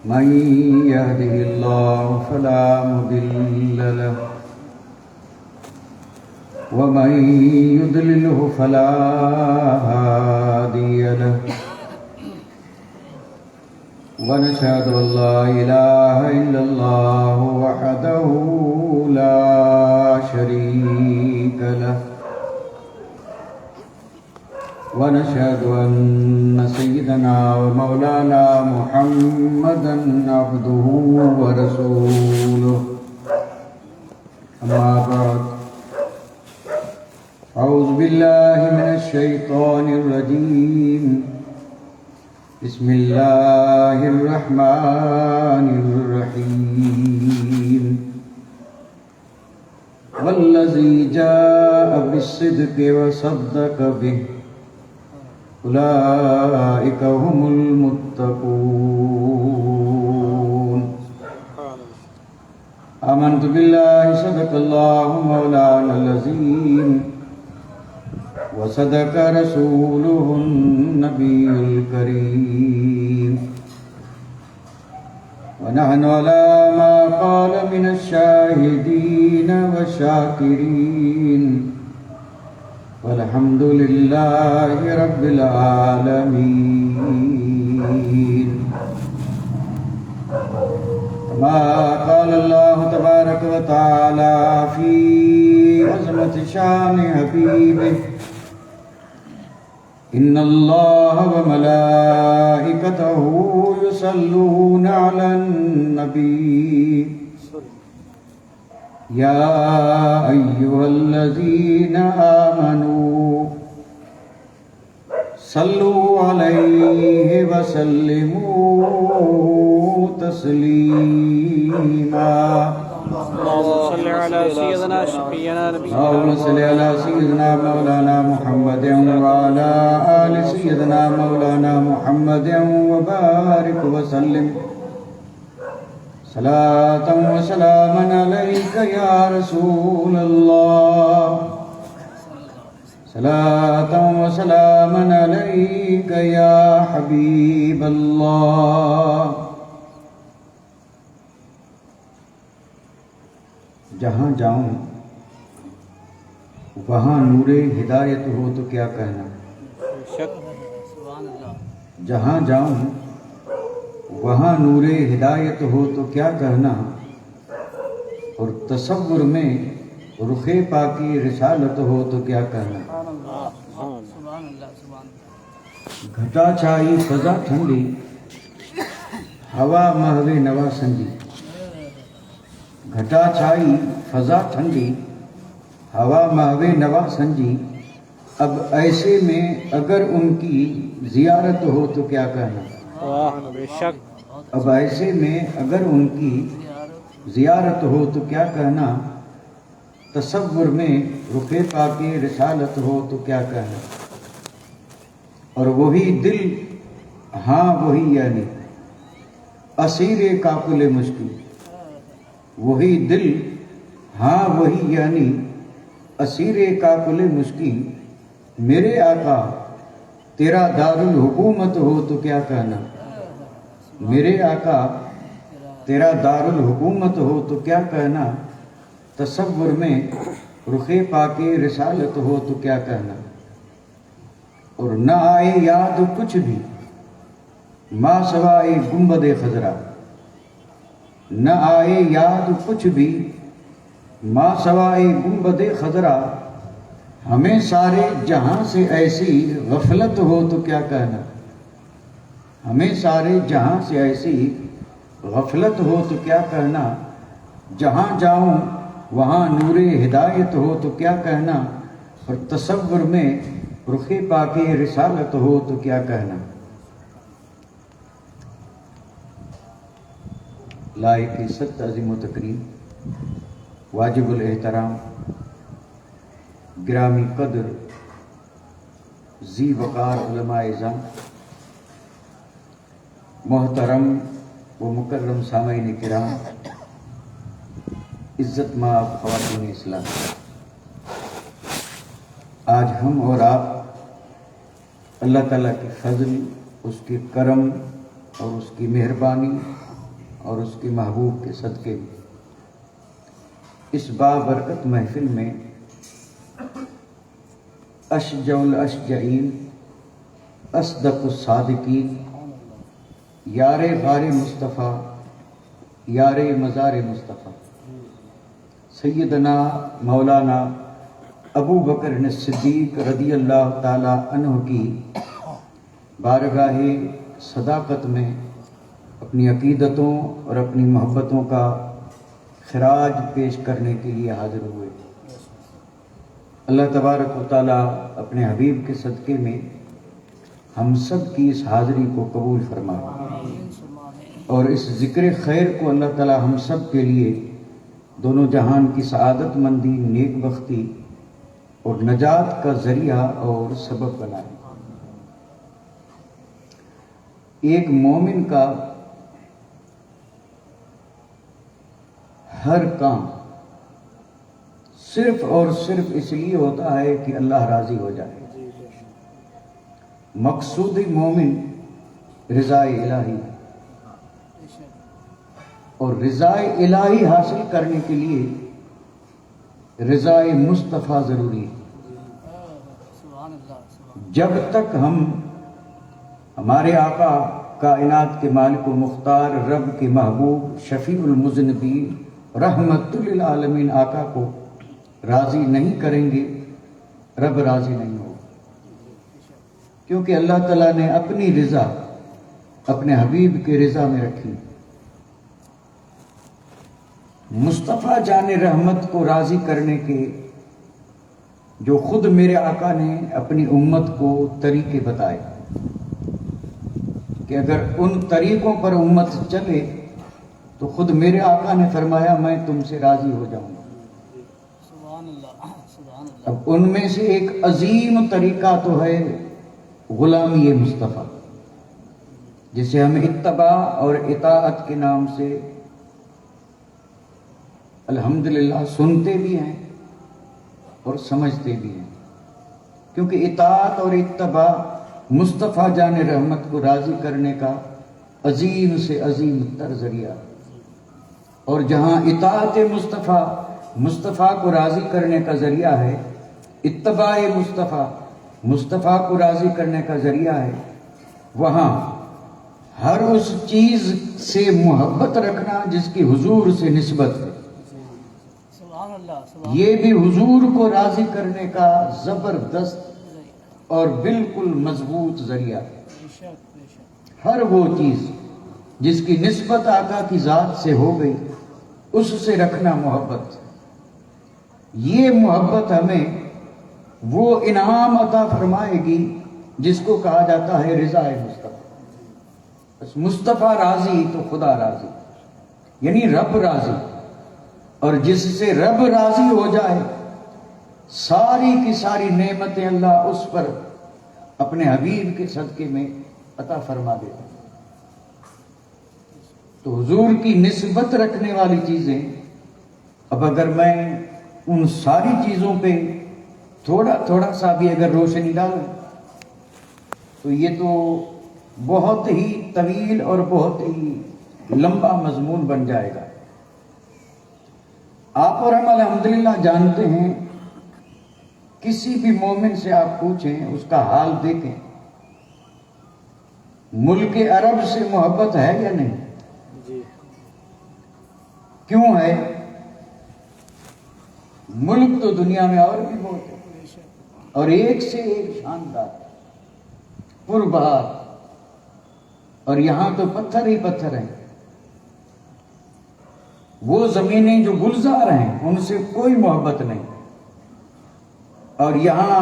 من يهده الله فلا مضل له ومن يضلله فلا هادي له ونشهد أن لا إله إلا الله وحده لا شريك له ونشهد أن سيدنا ومولانا محمدا عبده ورسوله أما بعد أعوذ بالله من الشيطان الرجيم بسم الله الرحمن الرحيم والذي جاء بالصدق وصدق به أولئك هم المتقون آمنت بالله صدق الله مولانا العظيم وصدق رسوله النبي الكريم ونحن على ما قال من الشاهدين والشاكرين والحمد لله رب العالمين كما قال الله تبارك وتعالى في عظمة شان حبيبه إن الله وملائكته يصلون على النبي يا أيها الذين آمنوا صلوا عليه وسلموا تسليما اللهم صل على سيدنا شفيعنا نبينا اللهم صل على سيدنا مولانا محمد وعلى آل سيدنا مولانا محمد وبارك وسلم صلاة وسلاما عليك يا رسول الله صلاة وسلاما عليك يا حبيب الله جہاں جاؤں وہاں نور ہدایت ہو تو کیا کہنا جہاں جاؤں وہاں نور ہدایت ہو تو کیا کہنا اور تصور میں رخ پاکی رسالت ہو تو کیا کہنا گھٹا چھائی فضا ٹھنڈی ہوا محو نوا سنجی گھٹا چھائی فضا ٹھنڈی ہوا محو نوا سنجی اب ایسے میں اگر ان کی زیارت ہو تو کیا کہنا اب ایسے میں اگر ان کی زیارت ہو تو کیا کہنا تصور میں رخ پاکی رسالت ہو تو کیا کہنا اور وہی دل ہاں وہی یعنی اسیر کاکل مشکل وہی دل ہاں وہی یعنی اسیر کاکل مشکل میرے آقا تیرا دارالحکومت ہو تو کیا کہنا میرے آقا تیرا دارالحکومت ہو تو کیا کہنا تصور میں رخ پاکی رسالت ہو تو کیا کہنا اور نہ آئے یاد کچھ بھی ما سوائے گنبد خضرا نہ آئے یاد کچھ بھی ما سوائے گنبد خضرا ہمیں سارے جہاں سے ایسی غفلت ہو تو کیا کہنا ہمیں سارے جہاں سے ایسی غفلت ہو تو کیا کہنا جہاں جاؤں وہاں نور ہدایت ہو تو کیا کہنا اور تصور میں رخ پاکی رسالت ہو تو کیا کہنا لائق عزت عظیم و تکریم واجب الاحترام گرامی قدر ذی وقار علماء اعظم محترم و مکرم سامعین کرام عزت مآب خواتین اسلام آج ہم اور آپ اللہ تعالیٰ کے فضل، اس کے کرم اور اس کی مہربانی اور اس کے محبوب کے صدقے میں اس بابرکت محفل میں اشجع الاشجعین، اصدق الصادقین، یار غار مصطفیٰ، یار مزار مصطفیٰ سیدنا مولانا ابو بکر صدیق رضی اللہ تعالی عنہ کی بارگاہ صداقت میں اپنی عقیدتوں اور اپنی محبتوں کا خراج پیش کرنے کے لیے حاضر ہوئے۔ اللہ تبارک و تعالی اپنے حبیب کے صدقے میں ہم سب کی اس حاضری کو قبول فرمائے، اور اس ذکر خیر کو اللہ تعالی ہم سب کے لیے دونوں جہان کی سعادت مندی، نیک بختی اور نجات کا ذریعہ اور سبب بنائے۔ ایک مومن کا ہر کام صرف اور صرف اس لیے ہوتا ہے کہ اللہ راضی ہو جائے۔ مقصود مومن رضا الہی ہے، اور رضا الہی حاصل کرنے کے لیے رضا مصطفیٰ ضروری ہے۔ جب تک ہم ہمارے آقا کائنات کے مالک و مختار، رب کے محبوب، شفیع المذنبین، رحمت للعالمین آقا کو راضی نہیں کریں گے، رب راضی نہیں ہوگا، کیونکہ اللہ تعالیٰ نے اپنی رضا اپنے حبیب کے رضا میں رکھی۔ مصطفیٰ جان رحمت کو راضی کرنے کے جو خود میرے آقا نے اپنی امت کو طریقے بتائے کہ اگر ان طریقوں پر امت چلے تو خود میرے آقا نے فرمایا میں تم سے راضی ہو جاؤں گا۔ اب ان میں سے ایک عظیم طریقہ تو ہے غلامی مصطفیٰ، جسے ہم اتباع اور اطاعت کے نام سے الحمدللہ سنتے بھی ہیں اور سمجھتے بھی ہیں، کیونکہ اطاعت اور اتباع مصطفیٰ جان رحمت کو راضی کرنے کا عظیم سے عظیم تر ذریعہ، اور جہاں اطاعت مصطفیٰ کو راضی کرنے کا ذریعہ ہے، اتباع مصطفیٰ کو راضی کرنے کا ذریعہ ہے، وہاں ہر اس چیز سے محبت رکھنا جس کی حضور سے نسبت ہے، یہ بھی حضور کو راضی کرنے کا زبردست اور بالکل مضبوط ذریعہ ہے۔ ہر وہ چیز جس کی نسبت آقا کی ذات سے ہو گئی اس سے رکھنا محبت، یہ محبت ہمیں وہ انعام عطا فرمائے گی جس کو کہا جاتا ہے رضا مصطفیٰ۔ بس مصطفیٰ راضی تو خدا راضی، یعنی رب راضی، اور جس سے رب راضی ہو جائے ساری کی ساری نعمتیں اللہ اس پر اپنے حبیب کے صدقے میں عطا فرما دیتا۔ تو حضور کی نسبت رکھنے والی چیزیں، اب اگر میں ان ساری چیزوں پہ تھوڑا تھوڑا سا بھی اگر روشنی ڈالوں تو یہ تو بہت ہی طویل اور بہت ہی لمبا مضمون بن جائے گا۔ آپ اور ہم الحمدللہ جانتے ہیں، کسی بھی مومن سے آپ پوچھیں، اس کا حال دیکھیں، ملک عرب سے محبت ہے یا نہیں؟ کیوں ہے؟ ملک تو دنیا میں اور بھی بہت ہے، اور ایک سے ایک شاندار پربہار، اور یہاں تو پتھر ہی پتھر ہیں۔ وہ زمینیں جو گلزار ہیں ان سے کوئی محبت نہیں، اور یہاں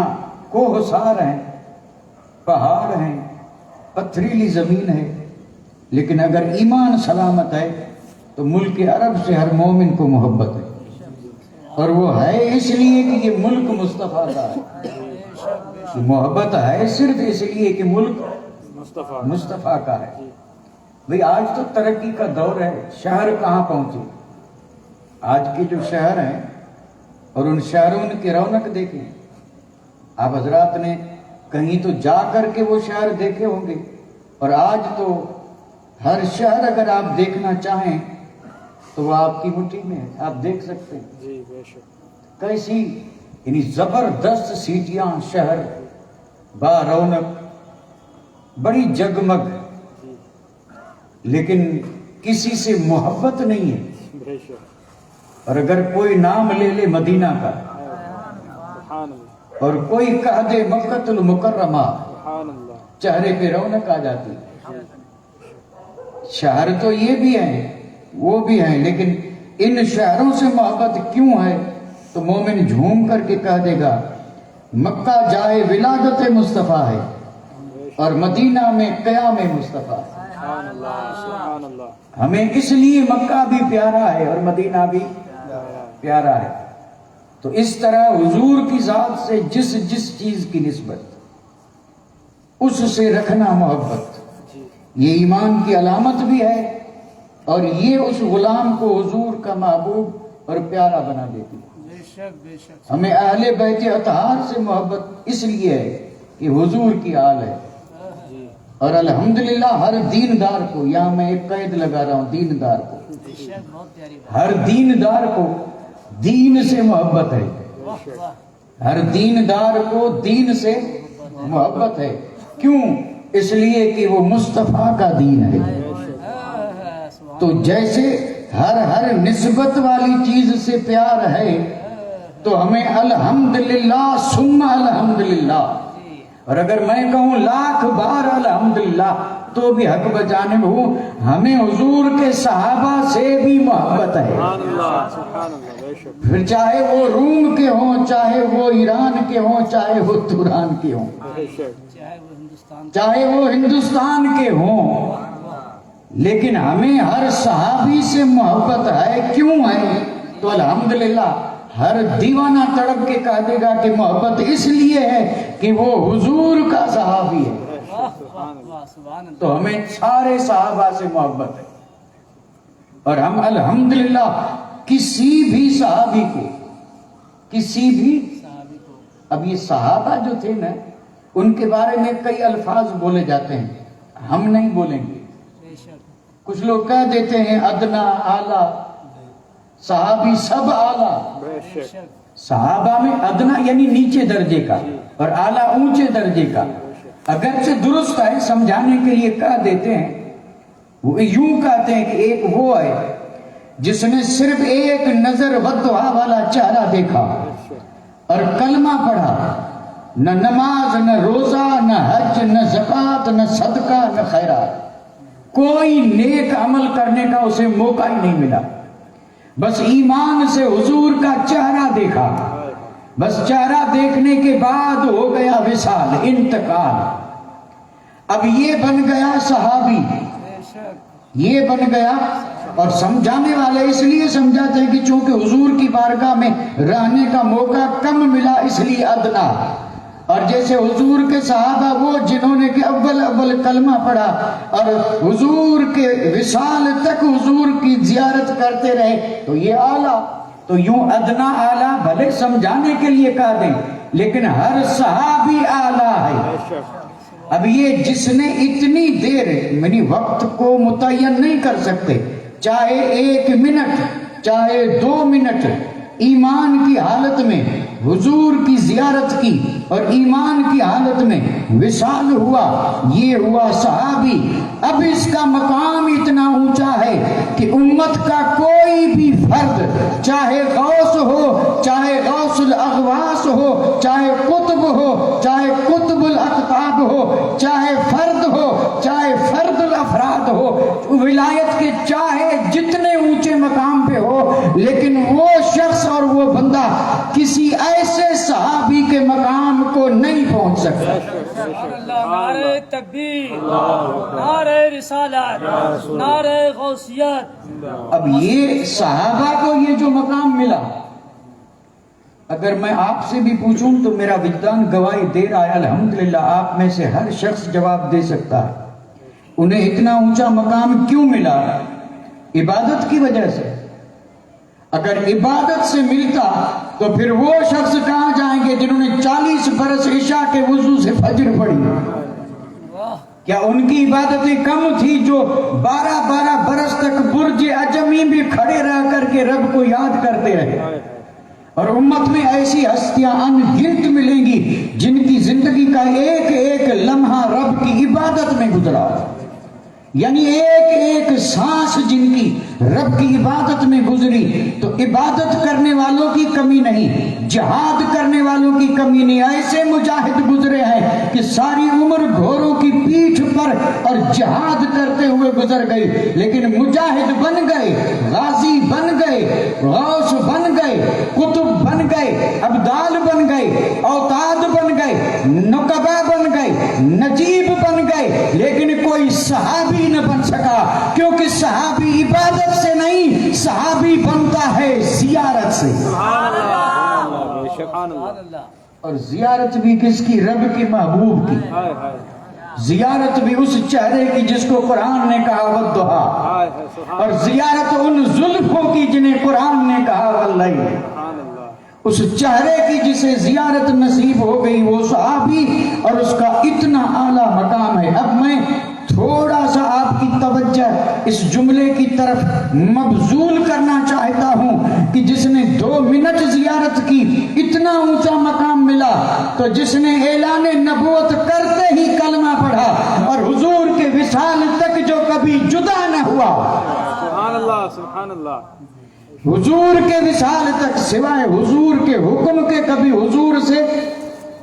کوہسار ہیں، پہاڑ ہیں، پتھریلی زمین ہے، لیکن اگر ایمان سلامت ہے تو ملک عرب سے ہر مومن کو محبت ہے، اور وہ ہے اس لیے کہ یہ ملک مصطفیٰ کا ہے۔ محبت ہے صرف اس لیے کہ ملک مصطفیٰ کا ہے۔ بھئی آج تو ترقی کا دور ہے، شہر کہاں پہنچے؟ آج کے جو شہر ہیں اور ان شہروں کی رونق دیکھیں، آپ حضرات نے کہیں تو جا کر کے وہ شہر دیکھے ہوں گے، اور آج تو ہر شہر اگر آپ دیکھنا چاہیں تو وہ آپ کی مٹھی میں ہے، آپ دیکھ سکتے ہیں جی بے شک کیسی یعنی زبردست سیٹیاں، شہر با رونق، بڑی جگمگ، لیکن کسی سے محبت نہیں ہے۔ بے شک اور اگر کوئی نام لے لے مدینہ کا سبحان اللہ اور کوئی کہہ دے مکۃ المکرمہ، سبحان اللہ چہرے پہ رونق آ جاتی ہے۔ شہر تو یہ بھی ہیں وہ بھی ہیں، لیکن ان شہروں سے محبت کیوں ہے تو مومن جھوم کر کے کہہ دے گا مکہ جائے ولادت مصطفیٰ ہے اور مدینہ میں قیام مصطفیٰ ہے۔ سبحان اللہ سبحان اللہ ہمیں اس لیے مکہ بھی پیارا ہے اور مدینہ بھی پیارا ہے۔ تو اس طرح حضور کی ذات سے جس جس چیز کی نسبت اس سے رکھنا محبت، یہ ایمان کی علامت بھی ہے اور یہ اس غلام کو حضور کا محبوب اور پیارا بنا دیتی ہے۔ ہمیں اہل بیت اطہار سے محبت اس لیے ہے کہ حضور کی آل ہے، اور الحمدللہ ہر دیندار کو، یہاں میں ایک قید لگا رہا ہوں، دیندار کو، ہر دیندار کو دین سے محبت ہے، ہر دیندار کو دین سے محبت ہے۔ کیوں؟ اس لیے کہ وہ مصطفیٰ کا دین ہے۔ تو جیسے ہر نسبت والی چیز سے پیار ہے تو ہمیں الحمدللہ ثم الحمدللہ، اور اگر میں کہوں لاکھ بار الحمدللہ تو بھی حق بجانب ہوں، ہمیں حضور کے صحابہ سے بھی محبت ہے۔ سبحان اللہ بے شک پھر چاہے وہ روم کے ہوں، چاہے وہ ایران کے ہوں، چاہے وہ توران کے ہوں، بے شک چاہے وہ ہندوستان کے ہوں، لیکن ہمیں ہر صحابی سے محبت ہے۔ کیوں ہے؟ تو الحمدللہ ہر دیوانہ تڑپ کے کہہ دے گا کہ محبت اس لیے ہے کہ وہ حضور کا صحابی ہے۔ تو ہمیں سارے صحابہ سے محبت ہے، اور ہم الحمدللہ کسی بھی صحابی کو، کسی بھی، اب یہ صحابہ جو تھے نا ان کے بارے میں کئی الفاظ بولے جاتے ہیں، ہم نہیں بولیں گے۔ کچھ لوگ کہہ دیتے ہیں ادنا، اعلیٰ، صحابی سب اعلیٰ۔ بے شک صحابہ میں ادنا یعنی نیچے درجے کا اور اعلیٰ اونچے درجے کا، اگرچہ درست ہے، سمجھانے کے لیے کہہ دیتے ہیں۔ وہ یوں کہتے ہیں کہ ایک وہ ہے جس نے صرف ایک نظر ودعا والا چہرہ دیکھا اور کلمہ پڑھا، نہ نماز، نہ روزہ، نہ حج، نہ زکوٰۃ، نہ صدقہ، نہ خیرات، کوئی نیک عمل کرنے کا اسے موقع ہی نہیں ملا، بس ایمان سے حضور کا چہرہ دیکھا، بس چہرہ دیکھنے کے بعد ہو گیا وصال، انتقال۔ اب یہ بن گیا صحابی، یہ بن گیا۔ اور سمجھانے والے اس لیے سمجھاتے ہیں کہ چونکہ حضور کی بارگاہ میں رہنے کا موقع کم ملا اس لیے ادنا، اور جیسے حضور کے صحابہ وہ جنہوں نے کہ اول کلمہ پڑھا اور حضور کے وصال تک حضور کی زیارت کرتے رہے تو یہ اعلیٰ۔ تو یوں ادنا اعلیٰ بھلے سمجھانے کے لیے کہا دیں، لیکن ہر صحابی اعلیٰ ہے۔ اب یہ جس نے اتنی دیر، یعنی وقت کو متعین نہیں کر سکتے، چاہے 1 منٹ چاہے 2 منٹ، ایمان کی حالت میں حضور کی زیارت کی اور ایمان کی حالت میں وصال ہوا، یہ ہوا صحابی۔ اب اس کا مقام اتنا اونچا ہے کہ امت کا کوئی بھی فرد، چاہے غوث ہو، چاہے غوث الاغواث ہو، چاہے قطب ہو، چاہے قطب الاقطاب ہو، چاہے فرد ہو، چاہے فرد الافراد ہو، ولایت کے چاہے جتنے اونچے مقام پہ ہو، لیکن وہ شخص اور وہ بندہ کسی ایسے صحابی کے مقام کو نہیں پہنچ سکتا۔ نعرہ تکبیر، نعرہ رسالت، نعرہ غوثیت۔ اب یہ صحابہ کو یہ جو مقام ملا، اگر میں آپ سے بھی پوچھوں تو میرا وجدان گواہی دے رہا ہے، الحمدللہ آپ میں سے ہر شخص جواب دے سکتا ہے۔ انہیں اتنا اونچا مقام کیوں ملا؟ عبادت کی وجہ سے۔ اگر عبادت سے ملتا تو پھر وہ شخص کہاں جائیں گے جنہوں نے 40 برس عشاء کے وضو سے فجر پڑھی؟ کیا ان کی عبادتیں کم تھی جو 12 برس تک برج عجمی بھی کھڑے رہ کر کے رب کو یاد کرتے رہے؟ اور امت میں ایسی ہستیاں ان گنت ملیں گی جن کی زندگی کا ایک ایک لمحہ رب کی عبادت میں گزرا، یعنی ایک ایک سانس جن کی رب کی عبادت میں گزری۔ تو عبادت کرنے والوں کی کمی نہیں، جہاد کرنے والوں کی کمی نہیں۔ ایسے مجاہد گزرے ہیں کہ ساری عمر گھوڑوں کی پیٹھ پر اور جہاد کرتے ہوئے گزر گئی، لیکن مجاہد بن گئے، غازی بن گئے، غوث بن گئے، قطب بن گئے، ابدال بن گئے، اوتاد بن گئے، نقبہ بن گئے، نجیب بن گئے، لیکن کوئی صحابی نہ بن سکا، کیونکہ صحابی عبادت سے نہیں، صحابی بنتا ہے زیارت سے۔ اور زیارت بھی کس کی؟ رب کے محبوب کی۔ زیارت بھی اس چہرے کی جس کو قرآن نے کہا والضحیٰ، اور زیارت ان زلفوں کی جنہیں قرآن نے کہا واللیل۔ اس چہرے کی جسے زیارت نصیب ہو گئی وہ صحابی، اور اس کا اتنا اعلیٰ مقام ہے۔ اب میں تھوڑا سا آپ کی توجہ اس جملے کی طرف مبذول کرنا چاہتا ہوں کہ جس نے 2 منٹ زیارت کی اتنا اونچا مقام ملا، تو جس نے اعلان نبوت کرتے ہی کلمہ پڑھا اور حضور کے وصال تک جو کبھی جدا نہ ہوا، سبحان اللہ سبحان اللہ، حضور کے وصال تک سوائے حضور کے حکم کے کبھی حضور سے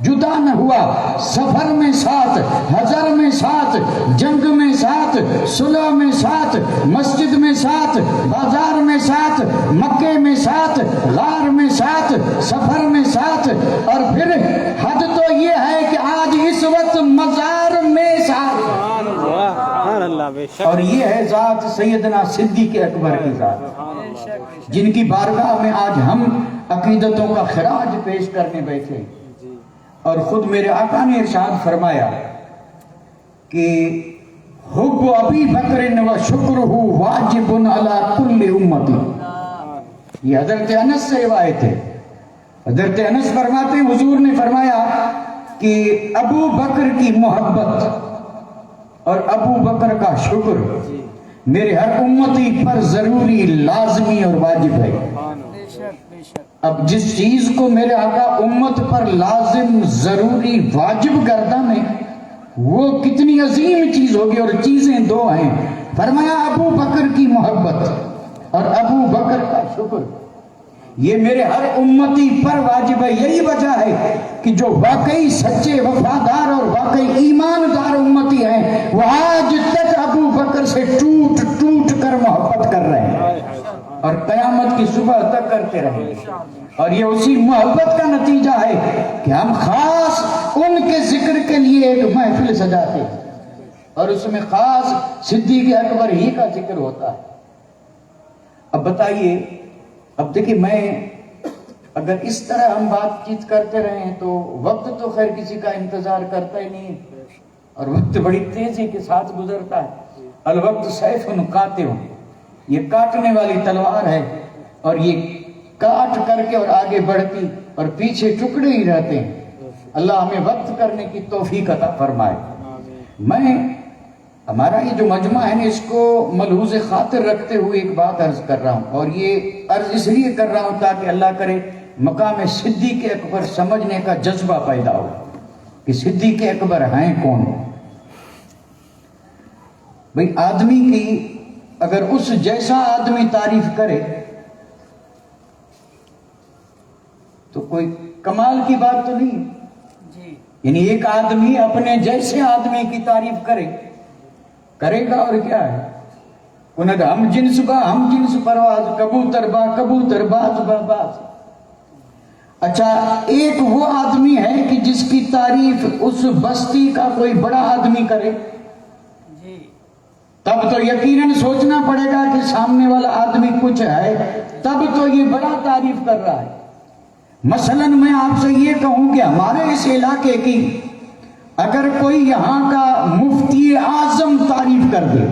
جدا نہ ہوا، سفر میں ساتھ، حضر میں ساتھ، جنگ میں ساتھ، صلح میں ساتھ، مسجد میں ساتھ، بازار میں ساتھ، مکے میں ساتھ، غار میں ساتھ، سفر میں ساتھ، اور پھر حد تو یہ ہے کہ آج اس وقت مزار میں ساتھ۔ سبحان اللہ، بے شک، اور یہ ہے ذات سیدنا صدیق اکبر کی ذات، جن کی بارگاہ میں آج ہم عقیدتوں کا خراج پیش کرنے بیٹھے۔ اور خود میرے آقا نے ارشاد فرمایا کہ حب ابی بکر و شکرہ واجب علی کل امتی۔ یہ حضرت انس سے روایت ہے۔ حضرت انس فرماتے ہیں حضور نے فرمایا کہ ابو بکر کی محبت اور ابو بکر کا شکر میرے ہر امتی پر ضروری، لازمی اور واجب ہے۔ اب جس چیز کو میرے آقا امت پر لازم، ضروری، واجب گردان ہے، وہ کتنی عظیم چیز ہوگی۔ اور چیزیں 2 ہیں، فرمایا ابو بکر کی محبت اور ابو بکر کا شکر، یہ میرے ہر امتی پر واجب ہے۔ یہی وجہ ہے کہ جو واقعی سچے، وفادار اور واقعی ایماندار امتی ہیں وہ آج تک ابو بکر سے ٹوٹ ٹوٹ کر محبت کر رہے ہیں اور قیامت کی صبح تک کرتے رہیں گے۔ اور یہ اسی محبت کا نتیجہ ہے کہ ہم خاص ان کے ذکر کے لیے ایک محفل سجاتے ہیں، اور اس میں خاص صدیق اکبر ہی کا ذکر ہوتا ہے۔ اب بتائیے، اب دیکھیں، میں اگر اس طرح ہم بات چیت کرتے رہیں تو وقت تو خیر کسی کا انتظار کرتا ہی نہیں، اور وقت بڑی تیزی کے ساتھ گزرتا ہے۔ الوقت سیف قاطع، یہ کاٹنے والی تلوار ہے، اور یہ کاٹ کر کے اور آگے بڑھتی اور پیچھے ٹکڑے ہی رہتے ہیں۔ اللہ ہمیں وقت کرنے کی توفیق عطا فرمائے۔ میں ہمارا یہ جو مجمع ہے نا، اس کو ملحوظ خاطر رکھتے ہوئے ایک بات عرض کر رہا ہوں، اور یہ عرض اس لیے کر رہا ہوں تاکہ اللہ کرے مقام صدیق اکبر سمجھنے کا جذبہ پیدا ہو کہ صدیق اکبر ہیں کون۔ بھئی آدمی کی اگر اس جیسا آدمی تعریف کرے تو کوئی کمال کی بات تو نہیں، یعنی ایک آدمی اپنے جیسے آدمی کی تعریف کرے گا اور کیا ہے، کنگ ہم جنس با ہم جنس پرواز، کبوتر با کبوتر، باز با باز۔ اچھا، ایک وہ آدمی ہے کہ جس کی تعریف اس بستی کا کوئی بڑا آدمی کرے، تب تو یقیناً سوچنا پڑے گا کہ سامنے والا آدمی کچھ ہے، تب تو یہ بڑا تعریف کر رہا ہے۔ مثلا میں آپ سے یہ کہوں کہ ہمارے اس علاقے کی اگر کوئی یہاں کا مفتی اعظم تعریف کر دے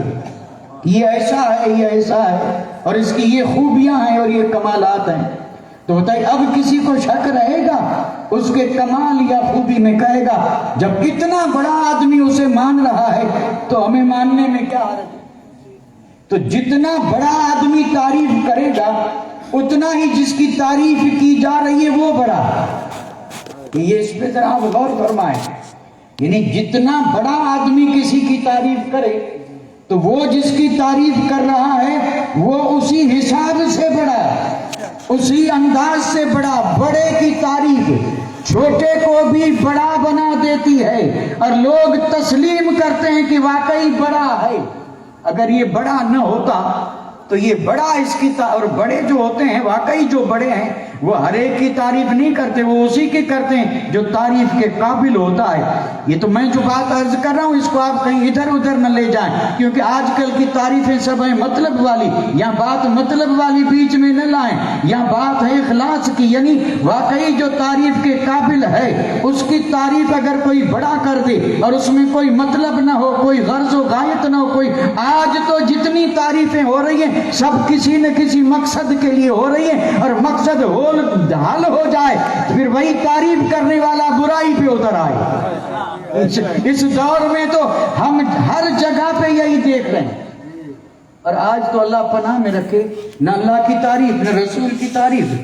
کہ یہ ایسا ہے، یہ ایسا ہے، اور اس کی یہ خوبیاں ہیں اور یہ کمالات ہیں، تو بتائیے اب کسی کو شک رہے گا؟ اس کے کمال یا خوبی میں کہے گا. جب اتنا بڑا آدمی اسے مان رہا ہے تو ہمیں ماننے میں کیا حرج ہے؟ تو جتنا بڑا آدمی تعریف کرے گا اتنا ہی جس کی تعریف کی جا رہی ہے وہ بڑا. یہ اس پہ ذرا آپ غور فرمائیں. یعنی جتنا بڑا آدمی کسی کی تعریف کرے تو وہ جس کی تعریف کر رہا ہے وہ اسی حساب سے بڑا, اسی انداز سے بڑا. بڑے کی تعریف چھوٹے کو بھی بڑا بنا دیتی ہے اور لوگ تسلیم کرتے ہیں کہ واقعی بڑا ہے. اگر یہ بڑا نہ ہوتا تو یہ بڑا اس کی اور بڑے جو ہوتے ہیں واقعی جو بڑے ہیں وہ ہر ایک کی تعریف نہیں کرتے, وہ اسی کی کرتے ہیں جو تعریف کے قابل ہوتا ہے. یہ تو میں جو بات عرض کر رہا ہوں اس کو آپ کہیں ادھر ادھر نہ لے جائیں, کیونکہ آج کل کی تعریفیں سب ہیں مطلب والی. یا بات مطلب والی بیچ میں نہ لائیں, یا بات ہے اخلاص کی. یعنی واقعی جو تعریف کے قابل ہے اس کی تعریف اگر کوئی بڑا کر دے اور اس میں کوئی مطلب نہ ہو, کوئی غرض و غایت نہ ہو, کوئی آج تو جتنی تعریفیں ہو رہی ہیں سب کسی نہ کسی مقصد کے لیے ہو رہی ہیں, اور مقصد حل ہو جائے پھر وہی تعریف کرنے والا برائی پہ اتر آئے. اس دور میں تو ہم ہر جگہ پہ یہی دیکھ رہے ہیں. اور آج تو اللہ پناہ میں رکھے, نہ اللہ کی تعریف نہ رسول کی تعریف.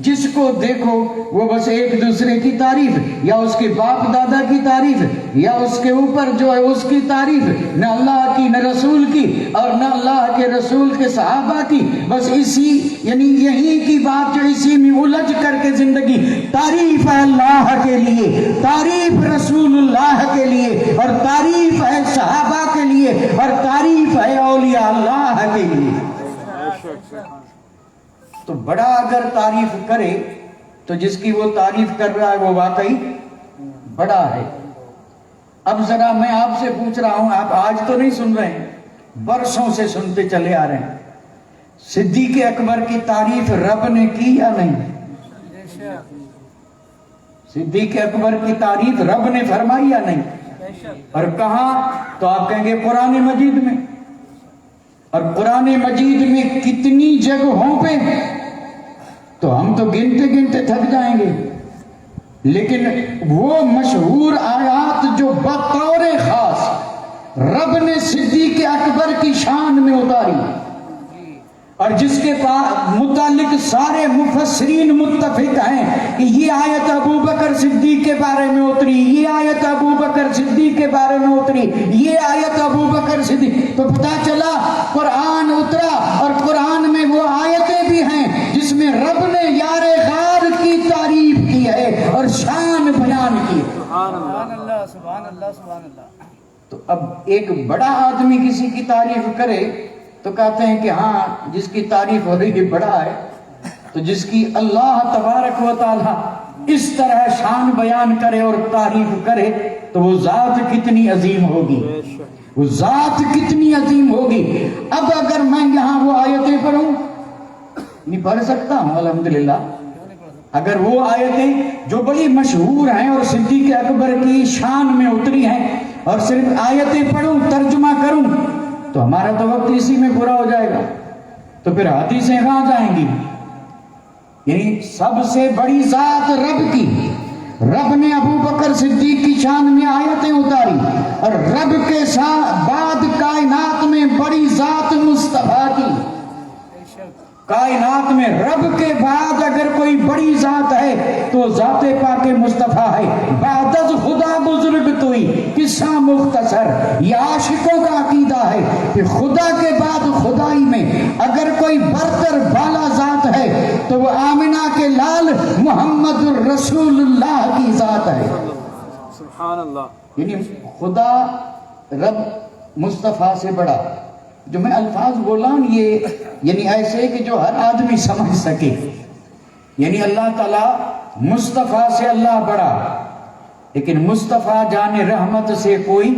جس کو دیکھو وہ بس ایک دوسرے کی تعریف, یا اس کے باپ دادا کی تعریف, یا اس کے اوپر جو ہے اس کی تعریف. نہ اللہ کی نہ رسول کی اور نہ اللہ کے رسول کے صحابہ کی. بس اسی یعنی یہی کی بات جو اسی میں الجھ کر کے زندگی. تعریف ہے اللہ کے لیے, تعریف رسول اللہ کے لیے, اور تعریف ہے صحابہ کے لیے, اور تعریف ہے اولیاء اللہ کے لیے. تو بڑا اگر تعریف کرے تو جس کی وہ تعریف کر رہا ہے وہ واقعی بڑا ہے. اب ذرا میں آپ سے پوچھ رہا ہوں, آپ آج تو نہیں سن رہے ہیں, برسوں سے سنتے چلے آ رہے ہیں, صدیق اکبر کی تعریف رب نے کی یا نہیں؟ صدیق اکبر کی تعریف رب نے فرمائی یا نہیں؟ اور کہاں؟ تو آپ کہیں گے قرآن مجید میں. اور قرآن مجید میں کتنی جگہوں پہ, تو ہم تو گنتے گنتے تھک جائیں گے. لیکن وہ مشہور آیات جو بطور خاص رب نے صدیق اکبر کی شان میں اتاری, اور جس کے متعلق سارے مفسرین متفق ہیں کہ یہ آیت ابو بکر صدیق کے بارے میں اتری, یہ آیت ابو بکر صدیق کے بارے میں اتری, یہ آیت ابو بکر صدیق. تو پتہ چلا قرآن اترا, اور قرآن میں وہ آیتیں بھی ہیں جس میں رب نے یار غار کی تعریف کی ہے اور شان بیان کی. سبحان اللہ سبحان اللہ سبحان اللہ. تو اب ایک بڑا آدمی کسی کی تعریف کرے تو کہتے ہیں کہ ہاں جس کی تعریف ہو رہی ہے بڑا ہے. تو جس کی اللہ تبارک و تعالی اس طرح شان بیان کرے اور تعریف کرے تو وہ ذات کتنی عظیم ہوگی, وہ ذات کتنی عظیم ہوگی. اب اگر میں یہاں وہ آیتیں پڑھوں, نہیں پڑھ سکتا ہوں الحمدللہ, اگر وہ آیتیں جو بڑی مشہور ہیں اور صدیق اکبر کی شان میں اتری ہیں اور صرف آیتیں پڑھوں ترجمہ کروں تو ہمارا تو وقت اسی میں پورا ہو جائے گا. تو پھر حدیثیں کہاں جائیں گی؟ یعنی سب سے بڑی ذات رب کی, رب نے ابو بکر صدیق کی شان میں آیتیں اتاری, اور رب کے ساتھ بعد کائنات میں بڑی ذات مصطفیٰ کی. کائنات میں رب کے بعد اگر کوئی بڑی ذات ہے تو ذات پاک مصطفیٰ ہے. بعد از خدا بزرگ توئی, قصہ مختصر. یہ عاشقوں کا عقیدہ ہے کہ خدا کے بعد خدائی میں اگر کوئی برتر بالا ذات ہے تو وہ آمنہ کے لال محمد الرسول اللہ کی ذات ہے. سبحان اللہ. یعنی خدا رب مصطفیٰ سے بڑا. جو میں الفاظ بولا ہوں یہ یعنی ایسے کہ جو ہر آدمی سمجھ سکے. یعنی اللہ تعالیٰ مصطفیٰ سے اللہ بڑا, لیکن مصطفیٰ جان رحمت سے کوئی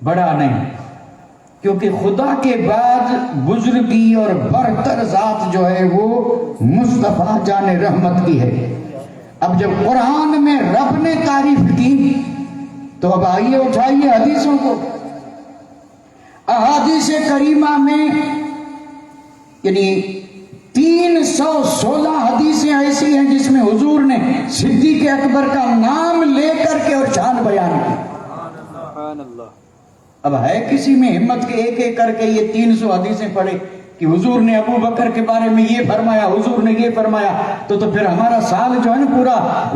بڑا نہیں, کیونکہ خدا کے بعد بزرگی اور برتر ذات جو ہے وہ مصطفیٰ جان رحمت کی ہے. اب جب قرآن میں رب نے تعریف کی تو اب آئیے اٹھائیے حدیثوں کو. احادیث کریمہ میں یعنی 3 316 حدیثیں ایسی ہیں جس میں حضور نے صدیق اکبر کا نام لے کر کے اور شان بیان کی. سبحان اللہ. اب ہے کسی میں ہمت کے ایک ایک کر کے یہ 300 حدیثیں پڑھے کہ حضور نے ابو بکر کے بارے میں یہ فرمایا, حضور نے یہ فرمایا, تو پھر ہمارا سال جو ہے نا پورا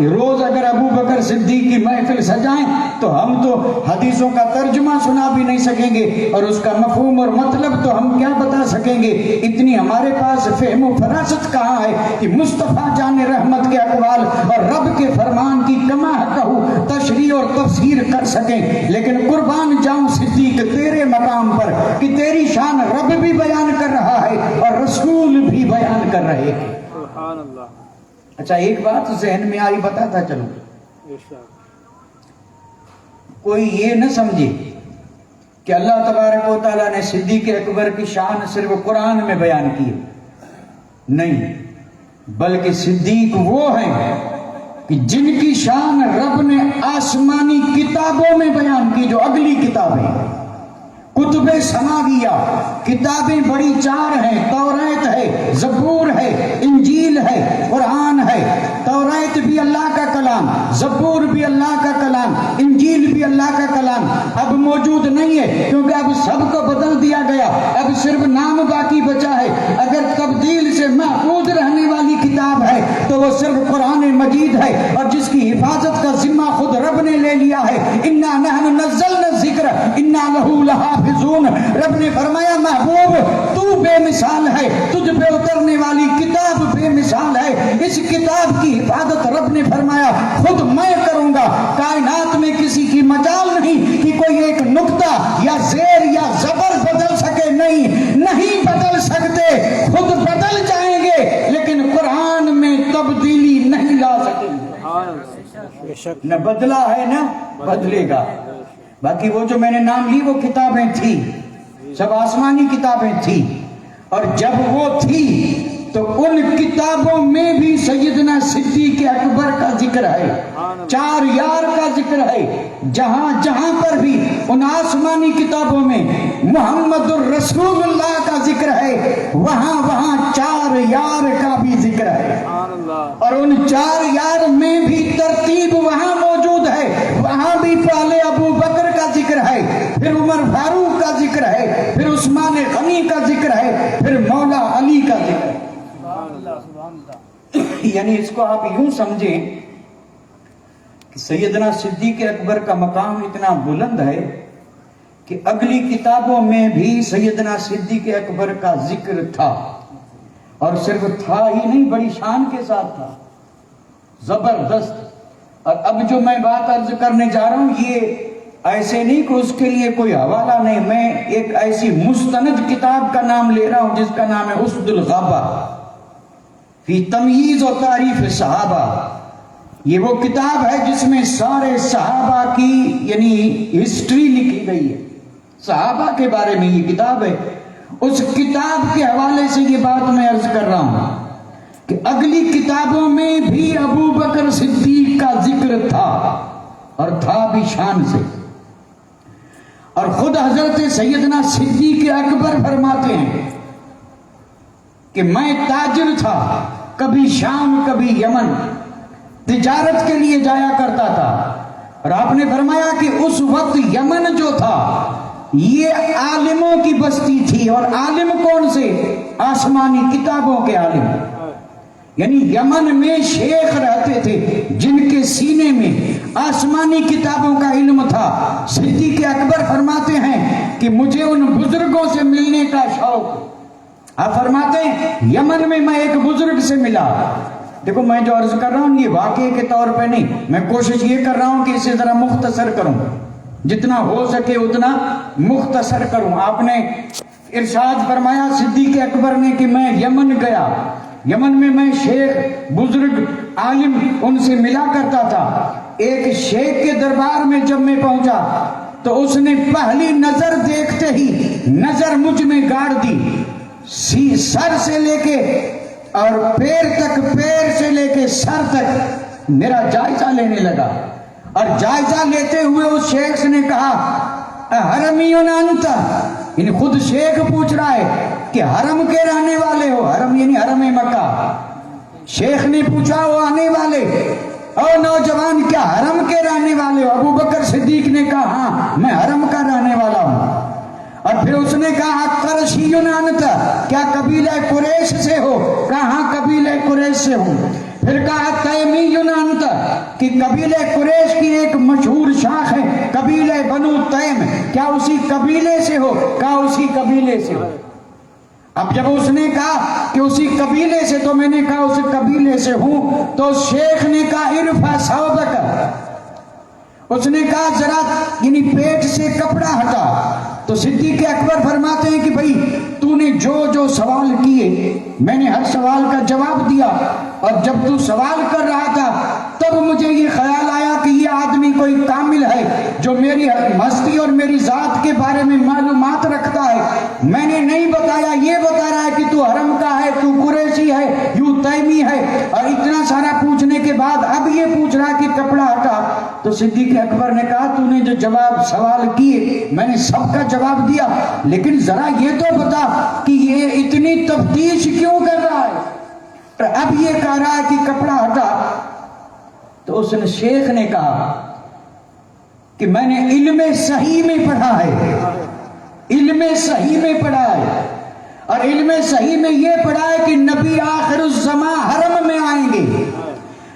روز اگر ابو بکر صدیق کی محفل سجائیں تو ہم تو حدیثوں کا ترجمہ سنا بھی نہیں سکیں گے اور اس کا مفہوم اور مطلب تو ہم کیا بتا سکیں گے. اتنی ہمارے پاس فہم و فراست کہاں ہے کہ مصطفیٰ جان رحمت کے اقوال اور رب کے فرمان کی کما کہو تشریح اور تفسیر کر سکیں. لیکن قربان جاؤں صدیق تیرے مقام پر کہ تیری شان رب بھی بیان کر رہا ہے اور رسول بھی بیان کر رہے ہیں. سبحان اللہ. اچھا ایک بات ذہن میں آئی بتاتا چلوں. کوئی یہ نہ سمجھے کہ اللہ تبارک و تعالیٰ نے صدیق اکبر کی شان صرف قرآن میں بیان کی ہے. نہیں, بلکہ صدیق وہ ہیں کہ جن کی شان رب نے آسمانی کتابوں میں بیان کی, جو اگلی کتابیں کتب سماویہ کتابیں بڑی 4 ہیں. توریت ہے, زبور ہے, انجیل ہے, قرآن ہے. توریت بھی اللہ کا کلام, زبور بھی اللہ کا کلام, انجیل بھی اللہ کا کلام. اب موجود نہیں ہے کیونکہ اب سب کو بدل دیا گیا, اب صرف نام باقی بچا ہے. اگر تبدیل سے محفوظ رہنے والی کتاب ہے تو وہ صرف قرآن مجید ہے, اور جس کی حفاظت کا ذمہ خود رب نے لے لیا ہے. انا نحن نزلنا الذکر انا لہ لحافظون. رب نے فرمایا محبوب تو بے مثال ہے, تجھ پہ اترنے والی کتاب بے مثال ہے. اس کتاب کی حفاظت رب نے فرمایا خود میں کروں گا. کائنات میں کسی کی مجال نہیں کہ کوئی ایک نقطہ یا زیر یا زبر بدل سکے. نہیں بدل سکتے, خود بدل جائیں گے لیکن قرآن میں تبدیلی نہیں لا سکیں گے. نہ بدلا ہے نہ بدلے گا. باقی وہ جو میں نے نام لی وہ کتابیں تھی, سب آسمانی کتابیں تھی, اور جب وہ تھی تو ان کتابوں میں بھی سیدنا صدیق اکبر کا ذکر ہے, 4 یار کا ذکر ہے. جہاں جہاں پر بھی ان آسمانی کتابوں میں محمد الرسول اللہ کا ذکر ہے وہاں وہاں 4 یار کا بھی ذکر ہے. اور ان 4 یار میں بھی ترتیب وہاں موجود ہے. وہاں بھی پہلے ابو بکر کا ذکر ہے, پھر عمر فاروق کا ذکر ہے, پھر عثمان غنی کا ذکر ہے, پھر مولا علی کا ذکر ہے. یعنی اس کو آپ یوں سمجھیں کہ سیدنا صدیق اکبر کا مقام اتنا بلند ہے کہ اگلی کتابوں میں بھی سیدنا صدیق اکبر کا ذکر تھا, اور صرف تھا ہی نہیں بڑی شان کے ساتھ تھا, زبردست. اور اب جو میں بات عرض کرنے جا رہا ہوں یہ ایسے نہیں کہ اس کے لیے کوئی حوالہ نہیں, میں ایک ایسی مستند کتاب کا نام لے رہا ہوں جس کا نام ہے اسد الغابہ فی تمییز و تعریف صحابہ. یہ وہ کتاب ہے جس میں سارے صحابہ کی یعنی ہسٹری لکھی گئی ہے, صحابہ کے بارے میں یہ کتاب ہے. اس کتاب کے حوالے سے یہ بات میں عرض کر رہا ہوں کہ اگلی کتابوں میں بھی ابو بکر صدیق کا ذکر تھا, اور تھا بھی شان سے. اور خود حضرت سیدنا صدیق اکبر فرماتے ہیں کہ میں تاجر تھا, کبھی شام کبھی یمن, تجارت کے لیے جایا کرتا تھا. اور آپ نے فرمایا کہ اس وقت یمن جو تھا یہ عالموں کی بستی تھی, اور عالم کون سے؟ آسمانی کتابوں کے عالم. یعنی یمن میں شیخ رہتے تھے جن کے سینے میں آسمانی کتابوں کا علم تھا. صدیق اکبر فرماتے ہیں کہ مجھے ان بزرگوں سے ملنے کا شوق. آپ فرماتے ہیں یمن میں میں ایک بزرگ سے ملا. دیکھو میں جو عرض کر رہا ہوں یہ واقعے کے طور پہ نہیں, میں کوشش یہ کر رہا ہوں کہ اسے ذرا مختصر کروں, جتنا ہو سکے اتنا مختصر کروں. آپ نے ارشاد فرمایا صدیق اکبر نے کہ میں یمن گیا, یمن میں میں شیخ بزرگ عالم ان سے ملا کرتا تھا. ایک شیخ کے دربار میں جب میں پہنچا تو اس نے پہلی نظر دیکھتے ہی نظر مجھ میں گاڑ دی. سر سے لے کے اور پیر تک, پیر سے لے کے سر تک میرا جائزہ لینے لگا. اور جائزہ لیتے ہوئے اس شیخ نے کہا حرمیون انت, یعنی خود شیخ پوچھ رہا ہے کہ حرم کے رہنے والے ہو؟ حرم یعنی حرم مکہ. شیخ نے پوچھا وہ آنے والے او نوجوان کیا حرم کے رہنے والے ہو؟ ابو بکر صدیق نے کہا ہاں میں حرم کا رہنے والا ہوں. اور پھر اس نے کہا قرشی انت، کیا قبیلہ قریش سے ہو؟ کہا ہاں قبیلہ قریش سے ہوں. پھر کہا تیمی انت، کہ قبیلہ قریش کی ایک مشہور شاخ ہے قبیلہ بنو تیم، کیا اسی قبیلے سے ہو؟ کہا اسی قبیلے سے ہو. اب جب اس نے کہا کہ اسی قبیلے سے، تو میں نے کہا اس قبیلے سے ہوں. تو شیخ نے کہا ارفع ثوبک، اس نے کہا ذرا یعنی پیٹ سے کپڑا ہٹا. تو صدیق اکبر فرماتے ہیں کہ بھائی تو نے جو سوال کیے میں نے ہر سوال کا جواب دیا، اور جب تو سوال کر رہا تھا تب مجھے یہ خیال آیا کہ یہ آدمی کوئی کامل ہے جو میری ہستی اور میری ذات کے بارے میں معلومات رکھتا ہے. میں نے نہیں بتایا، یہ بتا رہا ہے کہ تو حرم کا ہے، تو قریشی ہے، یوں تیمی ہے، اور اتنا سارا پوچھنے کے بعد اب یہ پوچھ رہا کہ کپڑا ہٹا. تو صدیق اکبر نے کہا تو نے جو جواب سوال کیے میں نے سب کا جواب دیا، لیکن ذرا یہ تو بتا کہ یہ اتنی تفتیش کیوں کر رہا ہے؟ اب یہ کہہ رہا ہے کہ کپڑا ہٹا. تو اس نے شیخ نے کہا کہ میں نے علم صحیح میں پڑھا ہے، علم صحیح میں پڑھا ہے، اور علم صحیح میں یہ پڑھا ہے کہ نبی آخر الزمان حرم میں آئیں گے،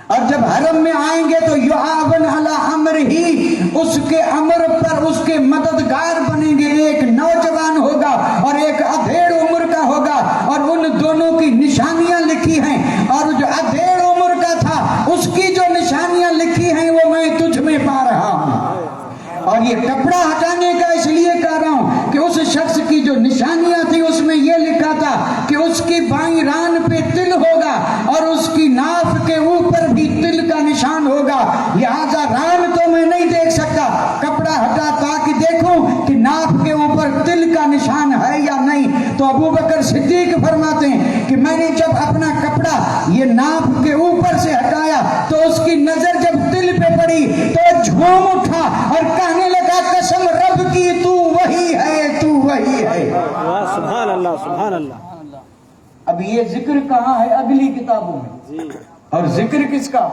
اور جب حرم میں آئیں گے تو یعاون علی امر ہی، اس کے امر پر اس کے مددگار بنیں گے. ایک نوجوان ہوگا اور ایک ادھیڑ عمر کا ہوگا، اور ان دونوں کی نشانیاں لکھی ہیں، اور جو ادھیڑ عمر کا تھا اس کی جو نشانیاں لکھی ہیں وہ میں تجھ میں پا رہا ہوں. اور یہ کپڑا ہٹانے کا اس لیے کہہ رہا ہوں کہ اس شخص کی جو نشانیاں تھی اس میں یہ لکھا تھا کہ اس کی بائیں ران پہ تل ہوگا اور اس کی ناف کے اوپر بھی تل کا نشان ہوگا. لہذا ران تو میں نہیں دیکھ سکتا، کپڑا ہٹا تاکہ دیکھوں کہ ناف کے اوپر تل کا نشان ہے یا نہیں. تو ابو بکر صدیق فرماتے ہیں کہ میں نے جب اپنا کپڑا یہ ناف کے اوپر سے ہٹایا تو اس کی نظر جب تل پہ پڑی تو جھوم اٹھا اور کہنے لگا قسم رب کی تو وہی ہے، تو وہی ہے. سبحان اللہ سبحان اللہ. اب یہ ذکر کہاں ہے؟ اگلی کتابوں میں. اور ذکر کس کا؟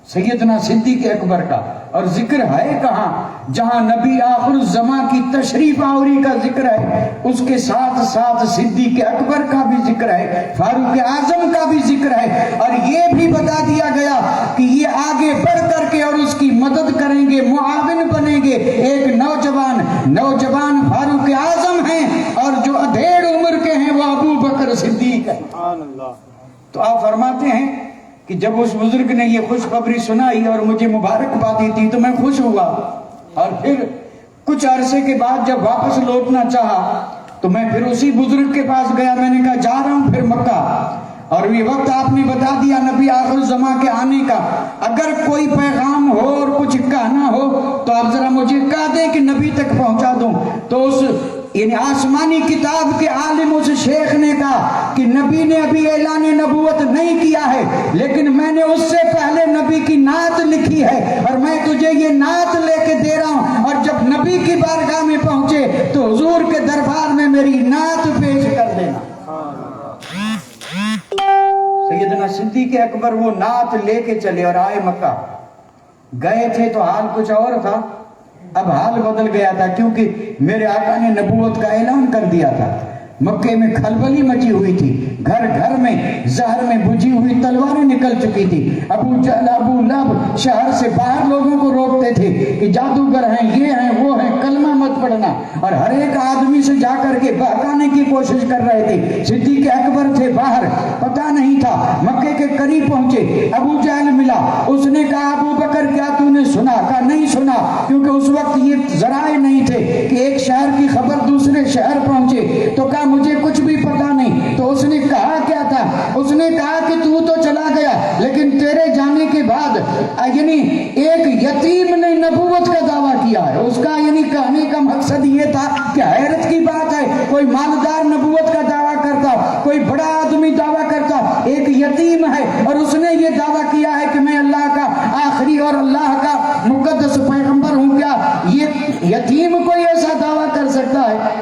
سیدنا صدیق اکبر کا. اور ذکر ہے کہاں؟ جہاں نبی آخر الزمان کی تشریف آوری کا ذکر ہے، اس کے ساتھ ساتھ صدیق اکبر کا بھی ذکر ہے، فاروق اعظم کا بھی ذکر ہے. اور یہ بھی بتا دیا گیا کہ یہ آگے بڑھ کر کے اور اس کی مدد کریں گے، معاون بنیں گے. ایک نوجوان فاروق اعظم ہیں، اور جو ادھیڑ عمر کے ہیں وہ ابو بکر صدیق ہے. تو آپ فرماتے ہیں کہ جب اس بزرگ نے یہ خوشخبری سنائی اور مجھے مبارکبادی دی تو میں خوش ہوا. اور پھر کچھ عرصے کے بعد جب واپس لوٹنا چاہا تو میں پھر اسی بزرگ کے پاس گیا. میں نے کہا جا رہا ہوں پھر مکہ، اور یہ وقت آپ نے بتا دیا نبی آخر الزمان کے آنے کا. اگر کوئی پیغام ہو اور کچھ کہنا ہو تو آپ ذرا مجھے کہہ دیں کہ نبی تک پہنچا دوں. تو اس یعنی آسمانی کتاب کے عالم اس شیخ نے کہا کہ نبی نے ابھی اعلان نبوت نہیں کیا ہے، لیکن میں نے اس سے پہلے نبی کی نعت لکھی ہے اور میں تجھے یہ نعت لے کے دے رہا ہوں، اور جب نبی کی بارگاہ میں پہنچے تو حضور کے دربار میں میری نعت پیش کر دینا. سیدنا صدیق اکبر وہ نعت لے کے چلے اور آئے مکہ. گئے تھے تو حال کچھ اور تھا، اب حال بدل گیا تھا کیونکہ میرے آقا نے نبوت کا اعلان کر دیا تھا. مکے میں کھلبلی مچی ہوئی تھی، گھر گھر میں زہر میں بجھی ہوئی تلواریں نکل چکی تھی. ابو جہل ابو لہب شہر سے باہر لوگوں کو روکتے تھے کہ جادوگر ہیں، یہ ہیں وہ ہیں، کلمہ مت پڑھنا، اور ہر ایک آدمی سے جا کر کے بہکانے کی کوشش کر رہے تھے. صدیق اکبر تھے باہر، پتہ نہیں تھا. مکے کے قریب پہنچے، ابو جہل ملا. اس نے کہا ابو بکر کیا تو نے سنا؟ کہا نہیں سنا، کیونکہ اس وقت یہ ذرائع نہیں تھے کہ ایک شہر کی خبر دوسرے شہر پہنچے. تو کہا مجھے کچھ بھی پتا نہیں. تو اس نے کہا کیا تھا؟ اس نے کہا کہ تو چلا گیا لیکن تیرے جانے کے بعد یعنی ایک یتیم نے نبوت کا دعویٰ کیا ہے. اس کا یعنی کہنے کا مقصد یہ تھا کہ حیرت کی بات ہے، کوئی مالدار نبوت کا دعویٰ کرتا، کوئی بڑا آدمی دعویٰ کرتا، ایک یتیم ہے اور اس نے یہ دعویٰ کیا ہے کہ میں اللہ کا آخری اور اللہ کا مقدس پیغمبر ہوں. کیا یہ یتیم کوئی ایسا دعویٰ کر سکتا ہے؟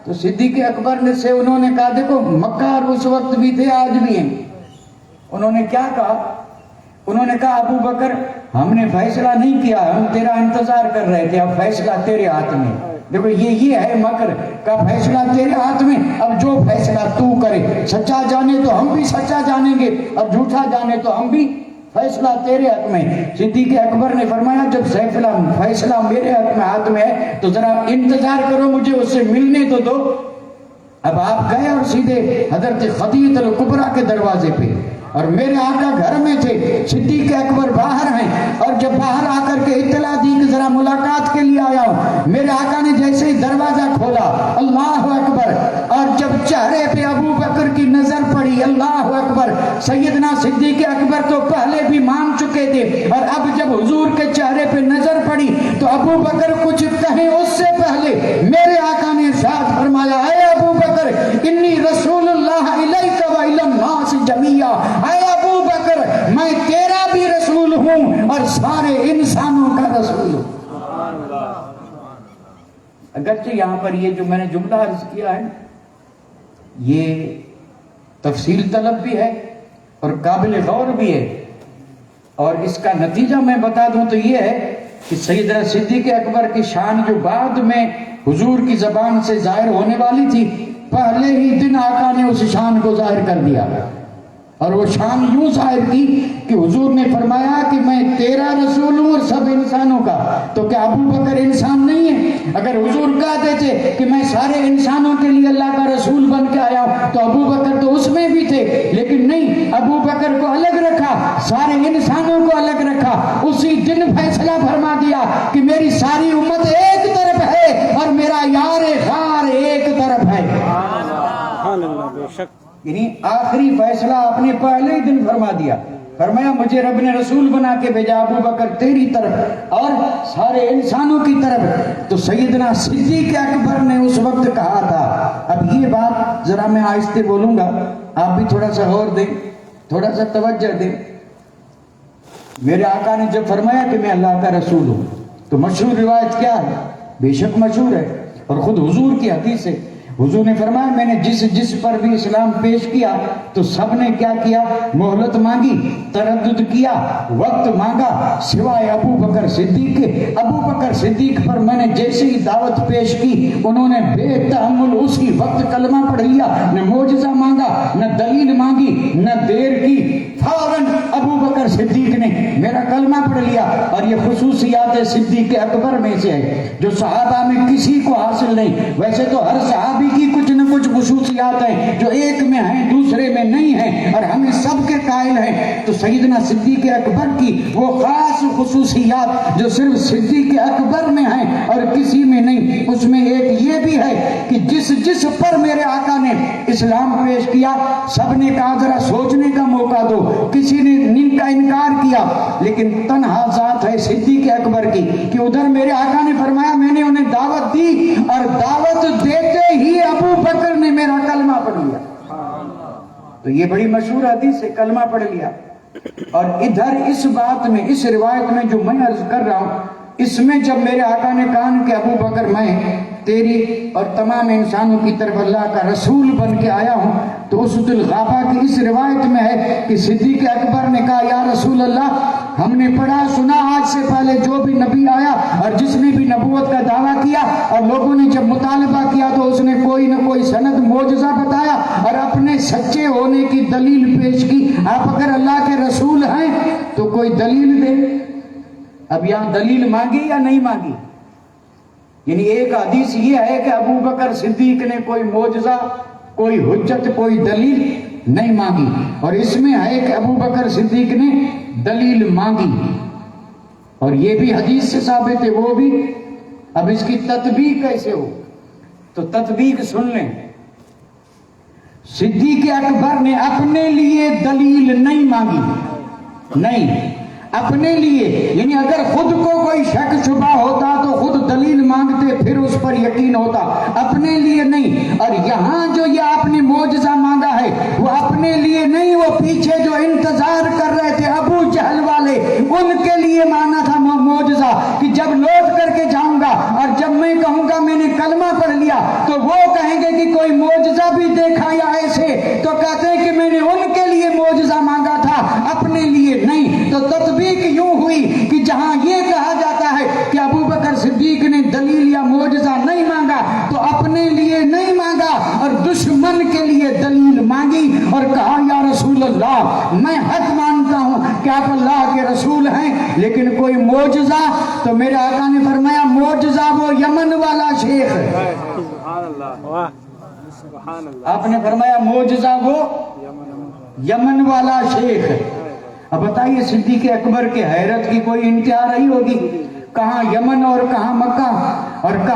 تو صدیق اکبر نے سے انہوں نے کہا دیکھو مکہ اور اس وقت بھی تھے آج بھی ہیں. انہوں نے کیا کہا؟ انہوں نے کہا ابو بکر ہم نے فیصلہ نہیں کیا، ہم تیرا انتظار کر رہے تھے، اب فیصلہ تیرے ہاتھ میں. دیکھو یہ ہے مکر کا، فیصلہ تیرے ہاتھ میں، اب جو فیصلہ تو کرے، سچا جانے تو ہم بھی سچا جانیں گے اور جھوٹا جانے تو ہم بھی، فیصلہ تیرے حق میں. صدیق اکبر نے فرمایا جب فیصلہ میرے حق میں ہاتھ میں ہے تو ذرا انتظار کرو، مجھے اس سے ملنے تو دو. اب آپ گئے اور سیدھے حضرت خدیجہ الکبریٰ کے دروازے پہ، اور میرے آقا گھر میں تھے، صدیق اکبر باہر ہیں، اور جب باہر آ کر کے اطلاع دی کہ ذرا ملاقات کے لیے آیا ہوں، میرے آقا نے جیسے ہی دروازہ کھولا، اللہ اکبر، اور جب چہرے پہ ابو بکر کی نظر پڑی، اللہ اکبر، سیدنا صدیق اکبر تو پہلے بھی مان چکے تھے، اور اب جب حضور کے چہرے پہ نظر پڑی تو ابو بکر کچھ کہیں اس سے پہلے میرے آقا نے ارشاد فرمایا اے ابو بکر انی رسول اللہ الیک و الی الناس جمیعا، اے ابو بکر میں تیرا بھی رسول ہوں اور سارے انسانوں کا رسول ہوں. اگرچہ یہاں پر یہ جو میں نے جملہ عرض کیا ہے یہ تفصیل طلب بھی ہے اور قابل غور بھی ہے، اور اس کا نتیجہ میں بتا دوں تو یہ ہے کہ سیدنا صدیق اکبر کی شان جو بعد میں حضور کی زبان سے ظاہر ہونے والی تھی، پہلے ہی دن آقا نے اس شان کو ظاہر کر دیا، اور وہ شان یوں ظاہر کی کہ حضور نے فرمایا کہ میں تیرا رسول ہوں اور سب انسانوں کا. تو کیا ابو بکر انسان نہیں ہے؟ اگر حضور کہہ دیتے کہ میں سارے انسانوں کے لیے اللہ کا رسول بن کے آیا ہوں تو ابو بکر تو اس میں بھی تھے، لیکن نہیں، ابو بکر کو الگ رکھا، سارے انسانوں کو الگ رکھا. اسی دن فیصلہ فرما دیا کہ میری ساری امت ایک طرف ہے اور میرا یار غار ایک طرف ہے. سبحان اللہ، بے شک. یعنی آخری فیصلہ آپ نے پہلے ہی دن فرما دیا، فرمایا مجھے رب نے رسول بنا کے بھیجا، ابو بکر تیری طرف اور سارے انسانوں کی طرف. تو سیدنا صدیق اکبر نے اس وقت کہا تھا. اب یہ بات ذرا میں آہستہ بولوں گا، آپ بھی تھوڑا سا غور دیں، تھوڑا سا توجہ دیں. میرے آقا نے جب فرمایا کہ میں اللہ کا رسول ہوں تو مشہور روایت کیا ہے؟ بے شک مشہور ہے، اور خود حضور کی حدیث ہے. حضور نے فرمایا میں نے جس پر بھی اسلام پیش کیا تو سب نے کیا کیا؟ مہلت مانگی، تردد کیا، وقت مانگا، سوائے ابو بکر صدیق کے. ابو بکر صدیق پر میں نے جیسے ہی دعوت پیش کی انہوں نے بے تحمل اسی وقت کلمہ پڑھ لیا، نہ معجزہ مانگا، نہ دلیل مانگی، نہ دیر کی، فوراً ابو بکر صدیق نے میرا کلمہ پڑھ لیا. اور یہ خصوصیات صدیق اکبر میں سے ہے جو صحابہ میں کسی کو حاصل نہیں. ویسے تو ہر صحابی کی کچھ نہ کچھ خصوصیات ہیں جو ایک میں ہیں دوسرے میں نہیں ہیں، اور ہم اس سب کے قائل ہیں. تو سیدنا صدیق اکبر کی وہ خاص خصوصیات جو صرف صدیق اکبر میں ہیں اور کسی میں نہیں، اس میں ایک یہ بھی ہے کہ جس پر میرے آقا نے اسلام پیش کیا سب نے کہا ذرا سوچنے کا موقع دو، کسی نے ان کا انکار کیا، لیکن تنہا ذات ہے صدیق اکبر کی کہ ادھر میرے آقا نے فرمایا میں نے انہیں دعوت دی اور دعوت دیتے ہی ابو بکر نے میرا کلمہ پڑھ لیا. تو یہ بڑی مشہور حدیث ہے، کلمہ پڑھ لیا. اور ادھر اس بات میں، اس روایت میں جو میں عرض کر رہا ہوں، اس میں جب میرے آقا نے کہا کہ ابو بکر میں تیری اور تمام انسانوں کی طرف اللہ کا رسول بن کے آیا ہوں، تو اس الغابہ کی اس روایت میں ہے کہ صدیق اکبر نے کہا یا رسول اللہ ہم نے پڑھا سنا آج سے پہلے جو بھی نبی آیا اور جس نے بھی نبوت کا دعویٰ کیا اور لوگوں نے جب مطالبہ کیا تو اس نے کوئی نہ کوئی سند معجزہ بتایا اور اپنے سچے ہونے کی دلیل پیش کی. آپ اگر اللہ کے رسول ہیں تو کوئی دلیل دیں. اب یہاں دلیل مانگی یا نہیں مانگی؟ یعنی ایک حدیث یہ ہے کہ ابو بکر صدیق نے کوئی معجزہ، کوئی حجت، کوئی دلیل نہیں مانگی، اور اس میں ہے کہ ابو بکر صدیق نے دلیل مانگی، اور یہ بھی حدیث سے ثابت ہے وہ بھی. اب اس کی تطبیق کیسے ہو؟ تو تطبیق سن لیں. صدیق اکبر نے اپنے لیے دلیل نہیں مانگی، نہیں اپنے لیے، یعنی اگر خود کو کوئی شک شبہ ہوتا تو خود دلیل مانگتے پھر اس پر یقین ہوتا، اپنے لیے نہیں. اور یہاں جو یہ آپ نے معجزہ مانگا ہے وہ اپنے لیے نہیں، وہ پیچھے جو انتظار کر رہے تھے ابو جہل والے ان کے لیے مانا تھا معجزہ کہ جب لوٹ کر کے جاؤں گا اور جب میں کہوں گا میں نے کلمہ پڑھ لیا تو وہ کہیں گے ایسے تو کہتے ہیں کہ میں نے ان کے لیے معجزہ مانگا تھا، اپنے لیے نہیں۔ تو تطبیق یوں ہوئی کہ جہاں یہ کہا جاتا ہے کہ ابو بکر صدیق نے دلیل یا معجزہ نہیں مانگا تو اپنے لیے نہیں مانگا اور دشمن کے لیے دلیل مانگی اور کہا یا رسول اللہ میں حق مانتا ہوں کہ آپ اللہ کے رسول ہیں، لیکن کوئی معجزہ؟ تو میرے آقا نے فرمایا معجزہ وہ یمن والا شیخ ہے۔ واہ سبحان اللہ۔ آپ نے فرمایا معجزہ وہ یمن والا شیخ ہے۔ اب بتائیے صدیق اکبر کے حیرت کی کوئی انتہا رہی ہوگی، کہاں یمن اور کہاں مکہ اور کہاں